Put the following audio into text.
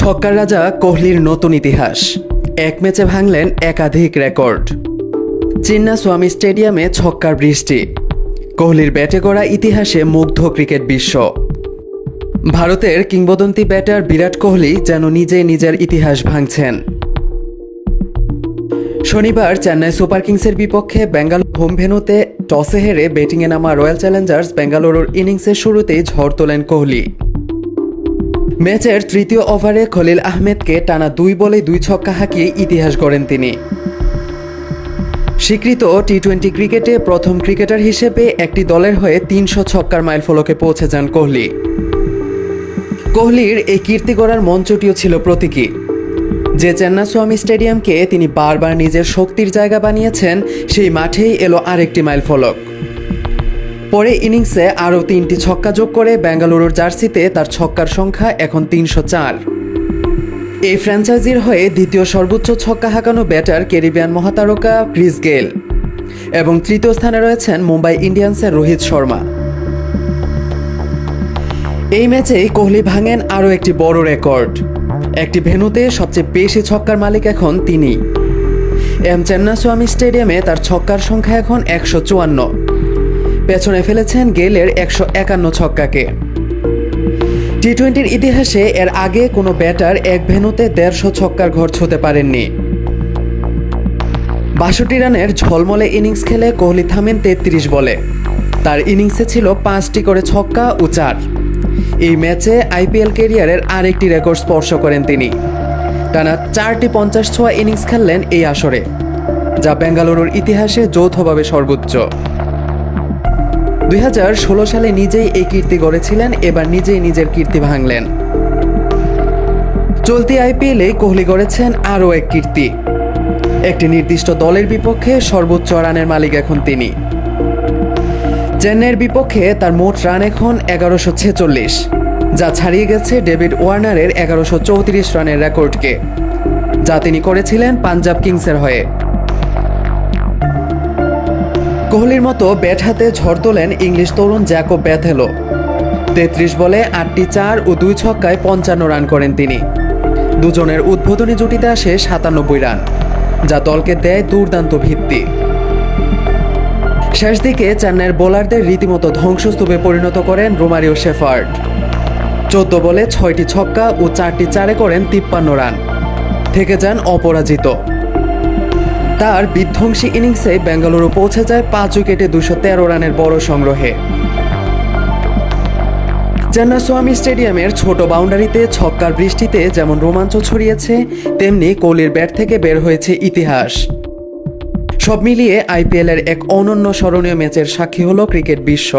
ছক্কার রাজা কোহলির নতুন ইতিহাস। এক ম্যাচে ভাঙলেন একাধিক রেকর্ড। চিন্নাস্বামী স্টেডিয়ামে ছক্কার বৃষ্টি। কোহলির ব্যাটে গড়া ইতিহাসে মুগ্ধ ক্রিকেট বিশ্ব। ভারতের কিংবদন্তি ব্যাটার বিরাট কোহলি যেন নিজেই নিজের ইতিহাস ভাঙছেন। শনিবার চেন্নাই সুপার কিংসের বিপক্ষে বেঙ্গালুরু হোম ভেন্যুতে টসে হেরে ব্যাটিংয়ে নামা রয়্যাল চ্যালেঞ্জার্স বেঙ্গালুরুর ইনিংসের শুরুতেই ঝড় তোলেন কোহলি। ম্যাচের তৃতীয় ওভারে খলিল আহমেদকে টানা 2 বলে 2 ছক্কা হাঁকিয়ে ইতিহাস গড়েন তিনি। স্বীকৃত টি-20 ক্রিকেটে প্রথম ক্রিকেটার হিসেবে একটি দলের হয়ে 300 ছক্কার মাইলফলকে পৌঁছে যান কোহলি। কোহলির এই কীর্তি গড়ার মঞ্চটিও ছিল প্রতীকী। যে চিন্নাস্বামী স্টেডিয়ামকে তিনি বারবার নিজের শক্তির জায়গা বানিয়েছেন, সেই মাঠেই এলো আরেকটি মাইলফলক। পরে ইনিংসে আরও 3টি ছক্কা যোগ করে বেঙ্গালুরুর জার্সিতে তার ছক্কার সংখ্যা এখন 304। এই ফ্র্যাঞ্চাইজির হয়ে দ্বিতীয় সর্বোচ্চ ছক্কা হাঁকানো ব্যাটার ক্যারিবিয়ান মহাতারকা ক্রিস গেইল এবং তৃতীয় স্থানে রয়েছেন মুম্বাই ইন্ডিয়ান্সের রোহিত শর্মা। এই ম্যাচেই কোহলি ভাঙেন আরও একটি বড় রেকর্ড। একটি ভেন্যুতে সবচেয়ে বেশি ছক্কার মালিক এখন তিনি। চিন্নাস্বামী স্টেডিয়ামে তার ছক্কার সংখ্যা এখন 154। পেছনে ফেলেছেন গেইলের 151 ছক্কাকে। টি-20-র ইতিহাসে এর আগে কোনো ব্যাটার এক ভেন্যুতে 150 ছক্কার ঘর ছুঁতে পারেননি। 62 রানের ঝলমলে ইনিংস খেলে কোহলি থামেন 33 বলে। তার ইনিংসে ছিল 5টি করে ছক্কা ও 4। এই ম্যাচে আইপিএল ক্যারিয়ারের আরেকটি রেকর্ড স্পর্শ করেন তিনি। টানা 4টি 50 ছোঁয়া ইনিংস খেললেন এই আসরে, যা বেঙ্গালুরুর ইতিহাসে যৌথভাবে সর্বোচ্চ। 2016 সালে নিজেই এই কীর্তি গড়েছিলেন, এবার নিজেই নিজের কীর্তি ভাঙলেন। চলতি আইপিএলে কোহলি গড়েছেন আরও এক কীর্তি। একটি নির্দিষ্ট দলের বিপক্ষে সর্বোচ্চ রানের মালিক এখন তিনি। চেন্নাইয়ের বিপক্ষে তার মোট রান এখন 1146, যা ছাড়িয়ে গেছে ডেভিড ওয়ার্নারের 1134 রানের রেকর্ডকে, যা তিনি করেছিলেন পাঞ্জাব কিংসের হয়ে। কোহলির মতো ব্যাট হাতে ঝড় তোলেন ইংলিশ তরুণ জ্যাকব ব্যাথেলও। 33 বলে 8টি 4 ও 2 ছক্কায় 55 রান করেন তিনি। দুজনের উদ্বোধনী জুটিতে আসে 97 রান, যা দলকে দেয় দুর্দান্ত ভিত্তি। শেষ দিকে চেন্নাইয়ের বোলারদের রীতিমতো ধ্বংসস্তূপে পরিণত করেন রোমারিও শেফার্ড। 14 বলে 6টি ছক্কা ও 4টি 4-এ করেন 53 রান, থেকে যান অপরাজিত। তার বিধ্বংসী ইনিংসে বেঙ্গালুরু পৌঁছে যায় 5 উইকেটে 213 রানের বড় সংগ্রহে। চিন্নাস্বামী স্টেডিয়ামের ছোট বাউন্ডারিতে ছক্কার বৃষ্টিতে যেমন রোমাঞ্চ ছড়িয়েছে, তেমনি কোহলির ব্যাট থেকে বের হয়েছে ইতিহাস। সব মিলিয়ে আইপিএলের এক অনন্য স্মরণীয় ম্যাচের সাক্ষী হলো ক্রিকেট বিশ্ব।